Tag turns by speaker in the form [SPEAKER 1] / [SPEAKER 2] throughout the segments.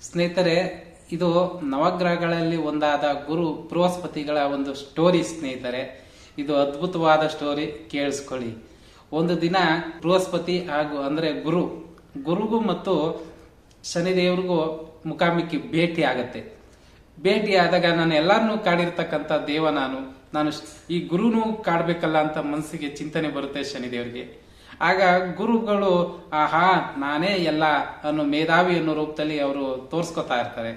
[SPEAKER 1] ಸ್ನೇಹಿತರೆ, ಇದು ನವಗ್ರಹಗಳಲ್ಲಿ ಒಂದಾದ ಗುರು ಬೃಹಸ್ಪತಿಗಳ ಒಂದು ಸ್ಟೋರಿ ಸ್ನೇಹಿತರೆ. ಇದು ಅದ್ಭುತವಾದ ಸ್ಟೋರಿ, ಕೇಳಿಸ್ಕೊಳ್ಳಿ. ಒಂದು ದಿನ ಬೃಹಸ್ಪತಿ ಹಾಗೂ ಅಂದ್ರೆ ಗುರುಗೂ ಮತ್ತು ಶನಿದೇವ್ರಿಗೂ ಮುಖಾಮುಖಿ ಭೇಟಿ ಆಗತ್ತೆ. ಭೇಟಿ ಆದಾಗ ನಾನು ಎಲ್ಲರನ್ನೂ ಕಾಡಿರ್ತಕ್ಕಂಥ ದೇವ ನಾನು ಈ ಗುರುನು ಕಾಡ್ಬೇಕಲ್ಲ ಅಂತ ಮನಸ್ಸಿಗೆ ಚಿಂತನೆ ಬರುತ್ತೆ ಶನಿದೇವರಿಗೆ. ಆಗ ಗುರುಗಳು ಆಹಾ ನಾನೇ ಎಲ್ಲ ಅನ್ನೋ ಮೇಧಾವಿ ಅನ್ನೋ ರೂಪದಲ್ಲಿ ಅವರು ತೋರ್ಸ್ಕೊತಾ ಇರ್ತಾರೆ.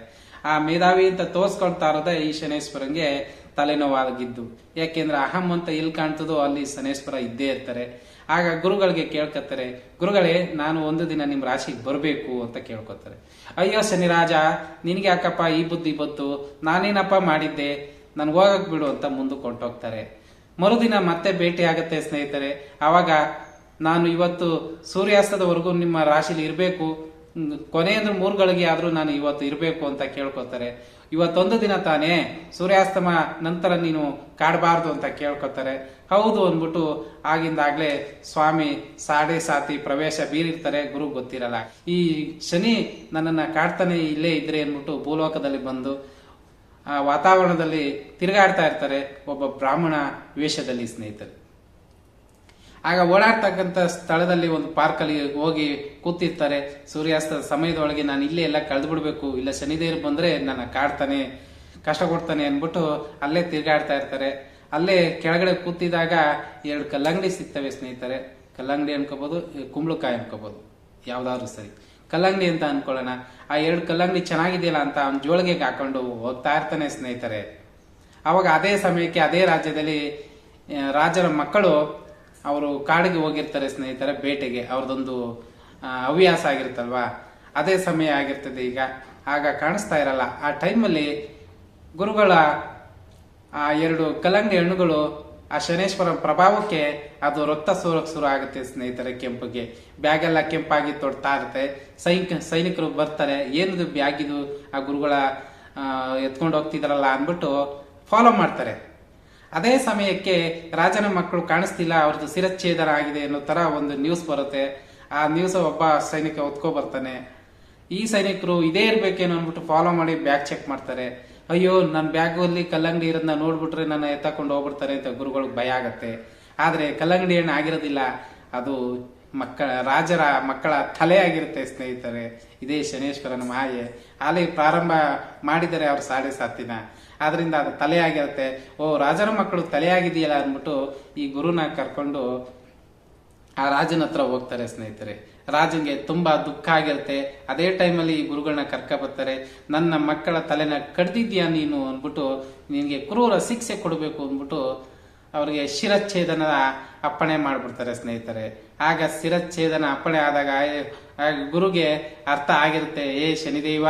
[SPEAKER 1] ಆ ಮೇಧಾವಿ ಅಂತ ತೋರ್ಸ್ಕೊಳ್ತಾ ಇರೋದೇ ಈ ಶನೇಶ್ವರಂಗೆ ತಲೆನೋವಾಗಿದ್ದು. ಯಾಕೆಂದ್ರೆ ಅಹಂ ಅಂತ ಎಲ್ಲಿ ಕಾಣ್ತದೋ ಅಲ್ಲಿ ಶನೇಶ್ವರ ಇದ್ದೇ ಇರ್ತಾರೆ. ಆಗ ಗುರುಗಳಿಗೆ ಕೇಳ್ಕೊತಾರೆ, ಗುರುಗಳೇ ನಾನು ಒಂದು ದಿನ ನಿಮ್ ರಾಶಿಗೆ ಬರಬೇಕು ಅಂತ ಕೇಳ್ಕೊತಾರೆ. ಅಯ್ಯೋ ಶನಿರಾಜ, ನಿನ್ಗೆ ಯಾಕಪ್ಪ ಈ ಬುದ್ಧಿ ಬಂತು, ನಾನೇನಪ್ಪ ಮಾಡಿದ್ದೆ, ನನ್ಗೆ ಹೋಗಕ್ ಬಿಡು ಅಂತ ಮುಂದಕ್ಕೆ ಹೊಂಟೋಗ್ತಾರೆ. ಮರುದಿನ ಮತ್ತೆ ಭೇಟಿ ಆಗತ್ತೆ ಸ್ನೇಹಿತರೆ. ಆವಾಗ ನಾನು ಇವತ್ತು ಸೂರ್ಯಾಸ್ತದವರೆಗೂ ನಿಮ್ಮ ರಾಶಿಲಿ ಇರಬೇಕು, ಕೊನೆ ಅಂದ್ರೆ 3 ಗಳಿಗೆ ಆದ್ರೂ ನಾನು ಇವತ್ತು ಇರಬೇಕು ಅಂತ ಕೇಳ್ಕೊತಾರೆ. ಇವತ್ತೊಂದು ದಿನ ತಾನೇ, ಸೂರ್ಯಾಸ್ತಮ ನಂತರ ನೀನು ಕಾಡಬಾರ್ದು ಅಂತ ಕೇಳ್ಕೊತಾರೆ. ಹೌದು ಅಂದ್ಬಿಟ್ಟು ಆಗಿಂದಾಗ್ಲೇ ಸ್ವಾಮಿ ಸಾಡೆ ಸಾತಿ ಪ್ರವೇಶ ಬೀರಿರ್ತಾರೆ. ಗುರು ಗೊತ್ತಿರಲ್ಲ. ಈ ಶನಿ ನನ್ನನ್ನ ಕಾಡ್ತಾನೆ ಇಲ್ಲೇ ಇದ್ರೆ ಅನ್ಬಿಟ್ಟು ಭೂಲೋಕದಲ್ಲಿ ಬಂದು ಆ ವಾತಾವರಣದಲ್ಲಿ ತಿರುಗಾಡ್ತಾ ಇರ್ತಾರೆ, ಒಬ್ಬ ಬ್ರಾಹ್ಮಣ ವೇಷದಲ್ಲಿ ಸ್ನೇಹಿತರೆ. ಆಗ ಓಡಾಡ್ತಕ್ಕಂಥ ಸ್ಥಳದಲ್ಲಿ ಒಂದು ಪಾರ್ಕಲ್ಲಿ ಹೋಗಿ ಕೂತಿರ್ತಾರೆ. ಸೂರ್ಯಾಸ್ತದ ಸಮಯದೊಳಗೆ ನಾನು ಇಲ್ಲೇ ಎಲ್ಲ ಕಳೆದು ಬಿಡ್ಬೇಕು, ಇಲ್ಲ ಶನಿದೇವ್ರು ಬಂದ್ರೆ ನನ್ನ ಕಾಡ್ತಾನೆ, ಕಷ್ಟ ಕೊಡ್ತಾನೆ ಅನ್ಬಿಟ್ಟು ಅಲ್ಲೇ ತಿರ್ಗಾಡ್ತಾ ಇರ್ತಾರೆ. ಅಲ್ಲೇ ಕೆಳಗಡೆ ಕೂತಿದಾಗ 2 ಕಲ್ಲಂಗಡಿ ಸಿಗ್ತವೆ ಸ್ನೇಹಿತರೆ. ಕಲ್ಲಂಗಡಿ ಅನ್ಕೋಬಹುದು, ಕುಂಬಳಕಾಯಿ ಅನ್ಕೋಬಹುದು, ಯಾವ್ದಾದ್ರು ಸರಿ. ಕಲ್ಲಂಗಡಿ ಅಂತ ಅನ್ಕೊಳ್ಳೋಣ. ಆ 2 ಕಲ್ಲಂಗಡಿ ಚೆನ್ನಾಗಿದೆಯಲ್ಲ ಅಂತ ಅವ್ನ ಜೋಳಿಗೆ ಹಾಕೊಂಡು ಹೋಗ್ತಾ ಇರ್ತಾನೆ ಸ್ನೇಹಿತರೆ. ಅವಾಗ ಅದೇ ಸಮಯಕ್ಕೆ ಅದೇ ರಾಜ್ಯದಲ್ಲಿ ರಾಜರ ಮಕ್ಕಳು ಅವರು ಕಾಡಿಗೆ ಹೋಗಿರ್ತಾರೆ ಸ್ನೇಹಿತರೆ, ಬೇಟೆಗೆ. ಅವ್ರದೊಂದು ಹವ್ಯಾಸ ಆಗಿರುತ್ತಲ್ವಾ, ಅದೇ ಸಮಯ ಆಗಿರ್ತದೆ ಈಗ. ಆಗ ಕಾಣಿಸ್ತಾ ಇರಲ್ಲ. ಆ ಟೈಮಲ್ಲಿ ಗುರುಗಳ ಆ 2 ಕಲ್ಲಂಗಡಿ ಹಣ್ಣುಗಳು ಆ ಶನೇಶ್ವರ ಪ್ರಭಾವಕ್ಕೆ ಅದು ರಕ್ತ ಸೋರಕ್ ಶುರು ಆಗುತ್ತೆ ಸ್ನೇಹಿತರೆ. ಕೆಂಪಿಗೆ ಬ್ಯಾಗ್ ಎಲ್ಲ ಕೆಂಪಾಗಿ ತೊಡ್ತಾ ಇರುತ್ತೆ. ಸೈನಿಕರು ಬರ್ತಾರೆ, ಏನಿದು ಬ್ಯಾಗ್ ಇದು, ಆ ಗುರುಗಳ ಎತ್ಕೊಂಡು ಹೋಗ್ತಿದಾರಲ್ಲ ಅಂದ್ಬಿಟ್ಟು ಫಾಲೋ ಮಾಡ್ತಾರೆ. ಅದೇ ಸಮಯಕ್ಕೆ ರಾಜನ ಮಕ್ಕಳು ಕಾಣಿಸ್ತಿಲ್ಲ, ಅವ್ರದ್ದು ಶಿರಚ್ಛೇದನ ಆಗಿದೆ ಅನ್ನೋ ತರ ಒಂದು ನ್ಯೂಸ್ ಬರುತ್ತೆ. ಆ ನ್ಯೂಸ್ ಒಬ್ಬ ಸೈನಿಕ ಹೊತ್ಕೊ ಬರ್ತಾನೆ. ಈ ಸೈನಿಕರು ಇದೇ ಇರ್ಬೇಕೇನೋ ಅಂದ್ಬಿಟ್ಟು ಫಾಲೋ ಮಾಡಿ ಬ್ಯಾಗ್ ಚೆಕ್ ಮಾಡ್ತಾರೆ. ಅಯ್ಯೋ ನನ್ನ ಬ್ಯಾಗಲ್ಲಿ ಕಲ್ಲಂಗಡಿ ಇರೋದನ್ನ ನೋಡ್ಬಿಟ್ರೆ ನನ್ನ ಎತ್ತಕೊಂಡು ಹೋಗ್ಬಿಡ್ತಾರೆ ಅಂತ ಗುರುಗಳಿಗೆ ಭಯ ಆಗತ್ತೆ. ಆದ್ರೆ ಕಲ್ಲಂಗಡಿ ಹಣ್ಣು ಆಗಿರೋದಿಲ್ಲ, ಅದು ರಾಜರ ಮಕ್ಕಳ ತಲೆ ಆಗಿರುತ್ತೆ ಸ್ನೇಹಿತರೆ. ಇದೇ ಶನೇಶ್ವರನ ಮಾಯೆ. ಅಲ್ಲಿ ಪ್ರಾರಂಭ ಮಾಡಿದರೆ ಅವ್ರು ಸಾಡೆ ಸಾತಿನ, ಆದ್ರಿಂದ ಅದು ತಲೆ ಆಗಿರುತ್ತೆ. ಓ ರಾಜರ ಮಕ್ಕಳು ತಲೆ ಆಗಿದೆಯಲ್ಲ ಅಂದ್ಬಿಟ್ಟು ಈ ಗುರುನ ಕರ್ಕೊಂಡು ಆ ರಾಜನ ಹತ್ರ ಹೋಗ್ತಾರೆ ಸ್ನೇಹಿತರೆ. ರಾಜನ್ಗೆ ತುಂಬಾ ದುಃಖ ಆಗಿರುತ್ತೆ. ಅದೇ ಟೈಮಲ್ಲಿ ಈ ಗುರುಗಳನ್ನ ಕರ್ಕ ಬರ್ತಾರೆ. ನನ್ನ ಮಕ್ಕಳ ತಲೆನ ಕಡ್ದಿದ್ಯಾ ನೀನು ಅಂದ್ಬಿಟ್ಟು ನಿನ್ಗೆ ಕ್ರೂರ ಶಿಕ್ಷೆ ಕೊಡಬೇಕು ಅಂದ್ಬಿಟ್ಟು ಅವ್ರಿಗೆ ಶಿರಚ್ಛೇದನದ ಅಪ್ಪಣೆ ಮಾಡ್ಬಿಡ್ತಾರೆ ಸ್ನೇಹಿತರೆ. ಆಗ ಶಿರಚ್ಛೇದನ ಅಪ್ಪಣೆ ಆದಾಗ ಗುರುಗೆ ಅರ್ಥ ಆಗಿರುತ್ತೆ, ಏ ಶನಿದೇವ,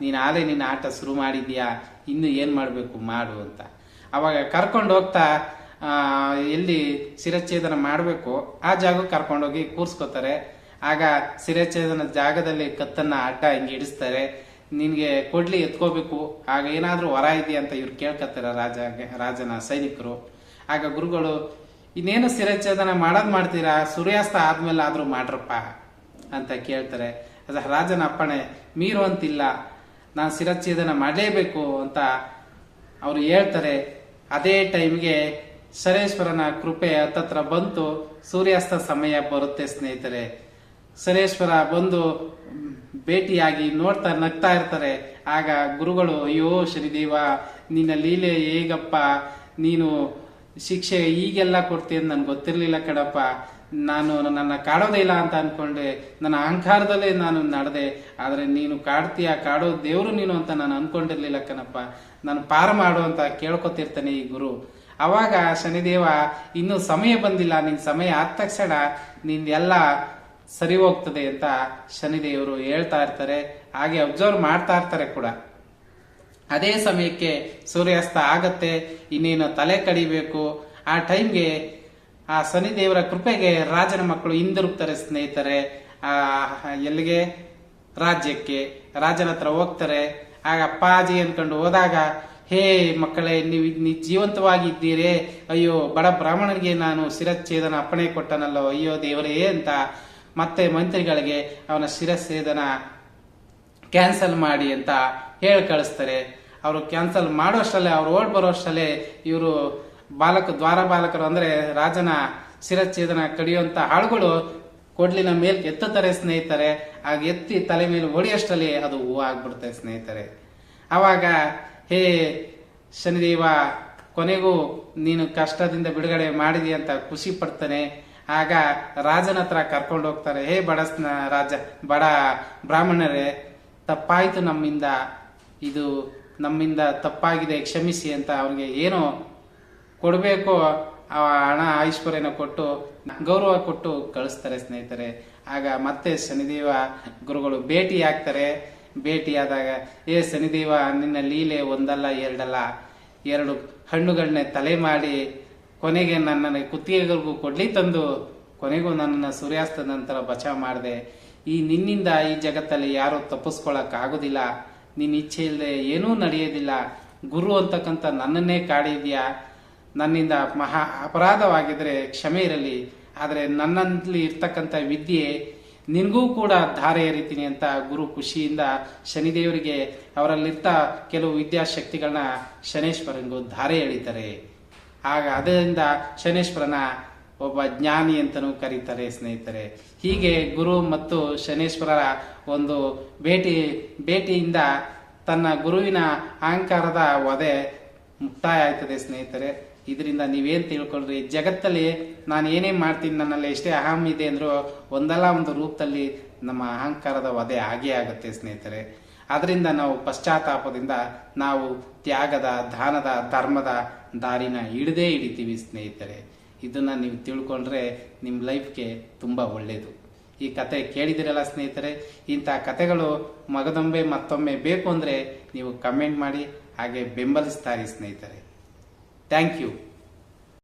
[SPEAKER 1] ನೀನ್ ಆಲೆ ನಿನ್ನ ಆಟ ಶುರು ಮಾಡಿದ್ಯಾ, ಇನ್ನು ಏನ್ ಮಾಡ್ಬೇಕು ಮಾಡು ಅಂತ. ಅವಾಗ ಕರ್ಕೊಂಡು ಹೋಗ್ತಾ ಎಲ್ಲಿ ಶಿರಚ್ಛೇದನ ಮಾಡ್ಬೇಕು ಆ ಜಾಗಕ್ಕೆ ಕರ್ಕೊಂಡೋಗಿ ಕೂರ್ಸ್ಕೊತಾರೆ. ಆಗ ಶಿರಚ್ಛೇದನ ಜಾಗದಲ್ಲಿ ಕತ್ತನ್ನ ಅಡ್ಡ ಹಿಂಗೆ ಇಡಿಸ್ತಾರೆ. ನಿನ್ಗೆ ಕೊಡ್ಲಿ ಎತ್ಕೋಬೇಕು, ಆಗ ಏನಾದ್ರೂ ವರ ಇದೆಯಾ ಅಂತ ಇವ್ರು ಕೇಳ್ಕತ್ತಾರೆ ರಾಜನ ಸೈನಿಕರು. ಆಗ ಗುರುಗಳು, ಇನ್ನೇನು ಶಿರಚ್ಛೇದನ ಮಾಡ್ತೀರಾ, ಸೂರ್ಯಾಸ್ತ ಆದ್ಮೇಲೆ ಆದ್ರೂ ಮಾಡ್ರಪ್ಪ ಅಂತ ಕೇಳ್ತಾರೆ. ಅದ ರಾಜನ ಅಪ್ಪಣೆ ಮೀರುವಂತಿಲ್ಲ, ನಾನು ಶಿರಚ್ಛೇದನ ಮಾಡಲೇಬೇಕು ಅಂತ ಅವರು ಹೇಳ್ತಾರೆ. ಅದೇ ಟೈಮ್ಗೆ ಶನೇಶ್ವರನ ಕೃಪೆ ಹತ್ತತ್ರ ಬಂತು. ಸೂರ್ಯಾಸ್ತ ಸಮಯ ಬರುತ್ತೆ ಸ್ನೇಹಿತರೆ. ಶನೇಶ್ವರ ಬಂದು ಭೇಟಿಯಾಗಿ ನೋಡ್ತಾ ನಗ್ತಾ ಇರ್ತಾರೆ. ಆಗ ಗುರುಗಳು, ಅಯ್ಯೋ ಶನಿದೇವ, ನಿನ್ನ ಲೀಲೆ ಹೇಗಪ್ಪ, ನೀನು ಶಿಕ್ಷೆ ಈಗೆಲ್ಲ ಕೊಡ್ತೀನಿ ನನ್ಗೆ ಗೊತ್ತಿರ್ಲಿಲ್ಲ ಕಣಪ್ಪ. ನಾನು ನನ್ನ ಕಾಡೋದೇ ಇಲ್ಲ ಅಂತ ಅನ್ಕೊಂಡೆ, ನನ್ನ ಅಹಂಕಾರದಲ್ಲೇ ನಾನು ನಡೆದೆ. ಆದ್ರೆ ನೀನು ಕಾಡೋ ದೇವ್ರು ನೀನು ಅಂತ ನಾನು ಅನ್ಕೊಂಡಿರ್ಲಿಲ್ಲ ಕಣಪ್ಪ, ನಾನು ಪಾರ ಮಾಡು ಅಂತ ಕೇಳ್ಕೊತಿರ್ತಾನೆ ಈ ಗುರು. ಅವಾಗ ಶನಿದೇವ, ಇನ್ನು ಸಮಯ ಬಂದಿಲ್ಲ, ನಿನ್ ಸಮಯ ಆದ ತಕ್ಷಣ ನಿಂದೆಲ್ಲ ಸರಿ ಹೋಗ್ತದೆ ಅಂತ ಶನಿದೇವರು ಹೇಳ್ತಾ ಇರ್ತಾರೆ. ಹಾಗೆ ಅಬ್ಸರ್ವ್ ಮಾಡ್ತಾ ಇರ್ತಾರೆ ಕೂಡ. ಅದೇ ಸಮಯಕ್ಕೆ ಸೂರ್ಯಾಸ್ತ ಆಗತ್ತೆ. ಇನ್ನೇನು ತಲೆ ಕಡಿಬೇಕು. ಆ ಟೈಮ್ಗೆ ಆ ಶನಿದೇವರ ಕೃಪೆಗೆ ರಾಜನ ಮಕ್ಕಳು ಹಿಂದಿರುಗ್ತಾರೆ ಸ್ನೇಹಿತರೆ. ಎಲ್ಲಿಗೆ? ರಾಜ್ಯಕ್ಕೆ. ರಾಜನ ಹತ್ರ ಹೋಗ್ತಾರೆ. ಆಗ ಅಪ್ಪಾಜಿ ಅನ್ಕೊಂಡು ಹೋದಾಗ, ಹೇ ಮಕ್ಕಳೇ, ನೀವು ಜೀವಂತವಾಗಿದ್ದೀರೇ, ಅಯ್ಯೋ ಬಡ ಬ್ರಾಹ್ಮಣರಿಗೆ ನಾನು ಶಿರಚ್ಛೇದನ ಅಪ್ಪಣೆ ಕೊಟ್ಟನಲ್ಲೋ, ಅಯ್ಯೋ ದೇವರೇ ಅಂತ ಮತ್ತೆ ಮಂತ್ರಿಗಳಿಗೆ ಅವನ ಶಿರಚ್ಛೇದನ ಕ್ಯಾನ್ಸಲ್ ಮಾಡಿ ಅಂತ ಹೇಳಿ ಕಳಿಸ್ತಾರೆ. ಅವರು ಕ್ಯಾನ್ಸಲ್ ಮಾಡೋಷ್ಟಲ್ಲೇ, ಅವ್ರು ಓಡ್ ಬರೋಷ್ಟಲ್ಲೇ ಇವರು ದ್ವಾರ ಬಾಲಕರು ಅಂದ್ರೆ ರಾಜನ ಶಿರಚ್ಛೇದನ ಕಡಿಯುವಂತ ಆಳುಗಳು ಕೊಡ್ಲಿನ ಮೇಲ್ ಎತ್ತುತ್ತಾರೆ ಸ್ನೇಹಿತರೆ. ಆಗ ಎತ್ತಿ ತಲೆ ಮೇಲೆ ಹೊಡೆಯೋಷ್ಟರಲ್ಲಿ ಅದು ಹೂವು ಆಗ್ಬಿಡುತ್ತೆ ಸ್ನೇಹಿತರೆ. ಅವಾಗ ಹೇ ಶನಿದೇವ, ಕೊನೆಗೂ ನೀನು ಕಷ್ಟದಿಂದ ಬಿಡುಗಡೆ ಮಾಡಿದಿ ಅಂತ ಖುಷಿ ಪಡ್ತಾನೆ. ಆಗ ರಾಜನ ಹತ್ರ ಕರ್ಕೊಂಡು ಹೋಗ್ತಾರೆ. ಹೇ ಬಡ ಬ್ರಾಹ್ಮಣರೇ, ತಪ್ಪಾಯ್ತು ನಮ್ಮಿಂದ ತಪ್ಪಾಗಿದೆ, ಕ್ಷಮಿಸಿ ಅಂತ ಅವ್ರಿಗೆ ಏನೋ ಕೊಡಬೇಕು ಆ ಹಣ ಐಶ್ವರ್ಯನ ಕೊಟ್ಟು ಗೌರವ ಕೊಟ್ಟು ಕಳಿಸ್ತಾರೆ ಸ್ನೇಹಿತರೆ. ಆಗ ಮತ್ತೆ ಶನಿದೇವ ಗುರುಗಳು ಭೇಟಿ ಆಗ್ತಾರೆ. ಭೇಟಿಯಾದಾಗ, ಶನಿದೇವ, ನಿನ್ನ ಲೀಲೆ ಒಂದಲ್ಲ ಎರಡಲ್ಲ, 2 ಹಣ್ಣುಗಳನ್ನೇ ತಲೆ ಮಾಡಿ ಕೊನೆಗೆ ನನ್ನನ್ನು ಕುತ್ತಿಗೆಗಳಿಗೂ ಕೊಡ್ಲಿ ತಂದು ಕೊನೆಗೂ ನನ್ನನ್ನು ಸೂರ್ಯಾಸ್ತದ ನಂತರ ಬಚಾವ್ ಮಾಡಿದೆ. ನಿನ್ನಿಂದ ಈ ಜಗತ್ತಲ್ಲಿ ಯಾರು ತಪ್ಪಿಸ್ಕೊಳಕ್ ಆಗುದಿಲ್ಲ, ನಿನ್ನ ಇಚ್ಛೆ ಇಲ್ಲದೆ ಏನೂ ನಡೆಯೋದಿಲ್ಲ. ಗುರು ಅಂತಕ್ಕಂಥ ನನ್ನನ್ನೇ ಕಾಡಿದ್ಯಾ, ನನ್ನಿಂದ ಮಹಾ ಅಪರಾಧವಾಗಿದ್ರೆ ಕ್ಷಮೆ ಇರಲಿ. ಆದರೆ ನನ್ನಲ್ಲಿ ಇರ್ತಕ್ಕಂಥ ವಿದ್ಯೆ ನಿನಗೂ ಕೂಡ ಧಾರೆ ಎರಿತೀನಿ ಅಂತ ಗುರು ಖುಷಿಯಿಂದ ಶನಿದೇವರಿಗೆ ಅವರಲ್ಲಿರ್ತ ಕೆಲವು ವಿದ್ಯಾಶಕ್ತಿಗಳನ್ನ ಶನೇಶ್ವರನಿಗೂ ಧಾರೆ ಎಳಿತಾರೆ. ಆಗ ಅದರಿಂದ ಶನೇಶ್ವರನ ಒಬ್ಬ ಜ್ಞಾನಿ ಅಂತನೂ ಕರೀತಾರೆ ಸ್ನೇಹಿತರೆ. ಹೀಗೆ ಗುರು ಮತ್ತು ಶನೇಶ್ವರರ ಒಂದು ಭೇಟಿಯಿಂದ ತನ್ನ ಗುರುವಿನ ಅಹಂಕಾರದ ವಧೆ ಮುಕ್ತಾಯ ಆಯ್ತದೆ ಸ್ನೇಹಿತರೆ. ಇದರಿಂದ ನೀವೇನ್ ತಿಳ್ಕೊಳ್ರಿ, ಜಗತ್ತಲ್ಲಿ ನಾನು ಏನೇ ಮಾಡ್ತೀನಿ, ನನ್ನಲ್ಲಿ ಎಷ್ಟೇ ಅಹಂ ಇದೆ ಅಂದ್ರೂ ಒಂದಲ್ಲ ಒಂದು ರೂಪದಲ್ಲಿ ನಮ್ಮ ಅಹಂಕಾರದ ವಧೆ ಆಗೇ ಆಗುತ್ತೆ ಸ್ನೇಹಿತರೆ. ಅದರಿಂದ ನಾವು ಪಶ್ಚಾತ್ತಾಪದಿಂದ ನಾವು ತ್ಯಾಗದ, ದಾನದ, ಧರ್ಮದ ದಾರಿನ ಹಿಡಿತೀವಿ ಸ್ನೇಹಿತರೆ. ಇದನ್ನ ನೀವು ತಿಳ್ಕೊಂಡ್ರೆ ನಿಮ್ಮ ಲೈಫ್ಗೆ ತುಂಬಾ ಒಳ್ಳೇದು. ಈ ಕತೆ ಕೇಳಿದಿರಲ್ಲ ಸ್ನೇಹಿತರೆ. ಇಂಥ ಕತೆಗಳು ಮಗದೊಮ್ಮೆ ಮತ್ತೊಮ್ಮೆ ಬೇಕು ಅಂದ್ರೆ ನೀವು ಕಮೆಂಟ್ ಮಾಡಿ, ಹಾಗೆ ಬೆಂಬಲಿಸ್ತಾರೆ ಸ್ನೇಹಿತರೆ. Thank you.